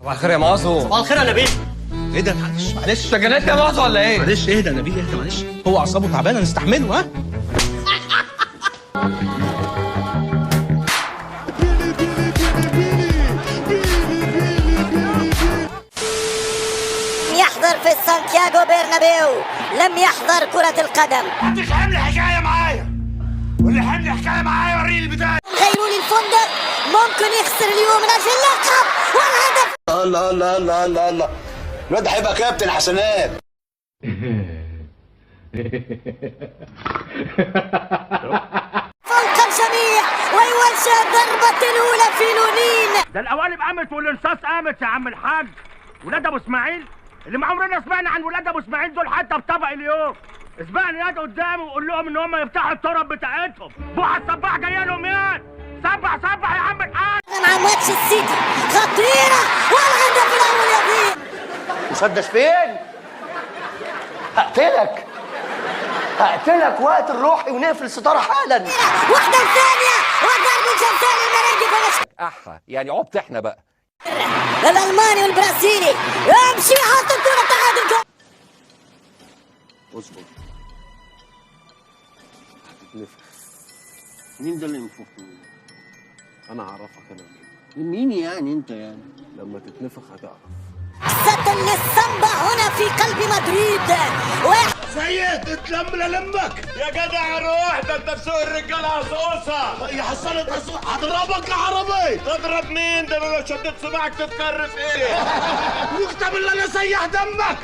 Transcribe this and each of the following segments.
صباح الخير يا معاذ. صباح الخير يا نبيل. ايه ده؟ معلش سجنات يا معاذ ولا ايه؟ معلش اهدى يا نبيل، اهدى معلش، هو اعصابه تعبانه نستحمله. ها يحضر في سانتياغو برنابيو لم يحضر كرة القدم. محدش حمل حكاية معايا، واللي حمل حكاية معايا وريني البداية. غيروني الفندق ممكن يخسر اليوم من أجل اللقب والهدف. لا لا لا لا لا، الواد هيبقى كابتن حسنات. فوق الجميع ويوجه الضربة الأولى في لونين. ده القوالب قامت والانصاص قامت يا عم الحاج. ولاد ابو اسماعيل اللي ما عمرنا سمعنا عن ولاد ابو اسماعيل دول حتى بطبق اليوم. اسبقني ياد قدامي وقول لهم ان هم يفتحوا التراب بتاعتهم. بوحة الصباح جايه لهم ياد. صبح صبح يا عم الحاج. مع ماتش السيتي خطيرة والهدف الأول يضيع. مسدس فين؟ هقتلك وقت الروحي ونقفل الستارة حالا. واحدة ثانية وضرب جزاء المرنجي فنش. احا يعني عبت احنا بقى. الألماني والبرازيلي يمشي حط الكرة تعادل. اصبر، هتتنفخ. مين ده اللي ينفخ؟ انا هعرفك انا مين يعني انت يعني؟ لما تتنفخ هتعرف. ستن للسامبا هنا في قلب مدريد. سيد اتلم للمك يا جدع. روح ده انت بسوق الرجاله هصوصها. يا حصلت هضربك يا عربي. تضرب مين؟ ده انا لو شديت صباعك تتكرف ايه؟ واكتب اللي انا سيح دمك.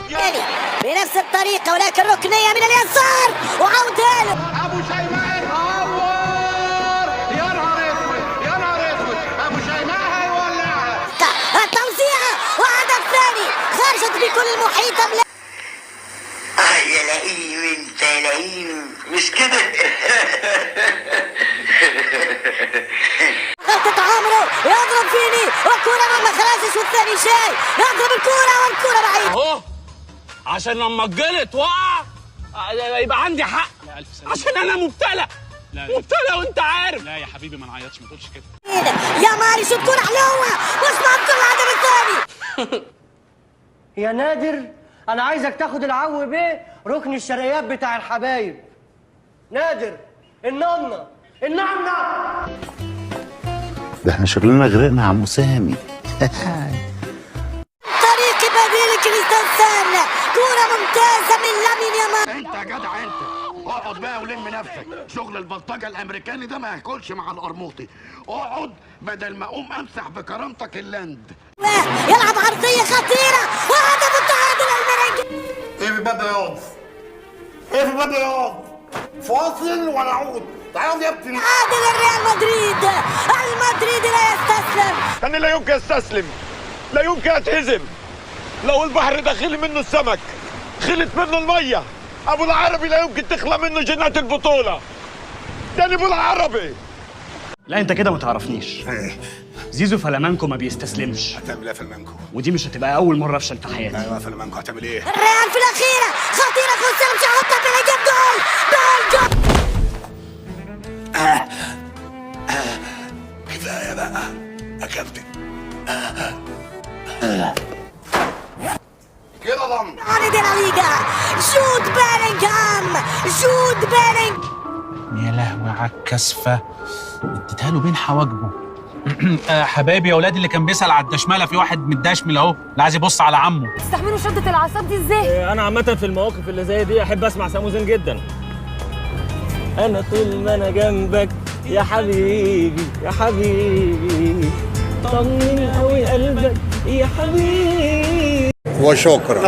بنفس الطريقة ولكن ركنية من اليسار وعودة له. ابو شيماء اتعور. يا نهار اسود يا نهار اسود. ابو شيماء هيولعها. التوزيعة وهدف ثاني خرجت بكل المحيط. يا لئيم انت يا لئيم، مش كده؟ غلطة عمرو يضرب فيني والكرة ما خلاص والثاني شاي يضرب الكرة والكرة بعيد. اهو عشان لما الجلط وقع يبقى عندي حق. لا الف سلامة. عشان انا مبتلى. مبتلى وانت عارف. لا يا حبيبي ما نعيطش، ما تقولش كده. يا ماري شوت كرة حلوة مش معقول الهدف الثاني. يا نادر أنا عايزك تاخد العو بيه ركن الشرقيات بتاع الحبايب. نادر النمنة. ده احنا شغلنا غرقنا يا عم سامي. طريق بديل كريستنسن كرة ممتازة من لامين يامال. انت يا جدع انت اقعد بقى ولم نفسك. شغل البلطجه الامريكاني ده ما ياكلش مع القرموطي. اقعد بدل ما اقوم امسح بكرامتك اللاند. يلعب عرضية خطيرة وهدف التعادل المرنجي. ايه في باب ياض؟ ايه في باب ياض؟ فاصل ونعود. تعال يا ابني. عادل الريال مدريد. المدريد لا يستسلم. أنا لا يمكن استسلم، لا يمكن اتهزم. لو البحر داخل منه السمك خلت منه الميه، ابو العربي لا يمكن تخلى منه جنات البطوله. ده ابو العربي. لا انت كده ما تعرفنيش. زيزو فلامانكو ما بيستسلمش. هتعمل ايه في المانكو؟ ودي مش هتبقى اول مره افشل في حياتي. ايوه في المانكو هتعمل ايه؟ الريال في الأخيرة خطيرة خسر مش هحطها بيجيب جول. كفايه بقى يا كابتن. كده ضم. عن دي لا ليجا جود بيلينغهام. يا لهوي على الكسفه، اديتها له بين حواجبه. حبايبي يا اولاد، اللي كان بيسال على الدشمله في واحد متدشمل اهو اللي عايز يبص على عمه. تستحملوا شدة الأعصاب دي ازاي؟ انا عامه في المواقف اللي زي دي احب اسمع سامو زين جدا. انا طول ما انا جنبك يا حبيبي يا حبيبي طمن قوي قلبك يا حبيبي. وشكرا.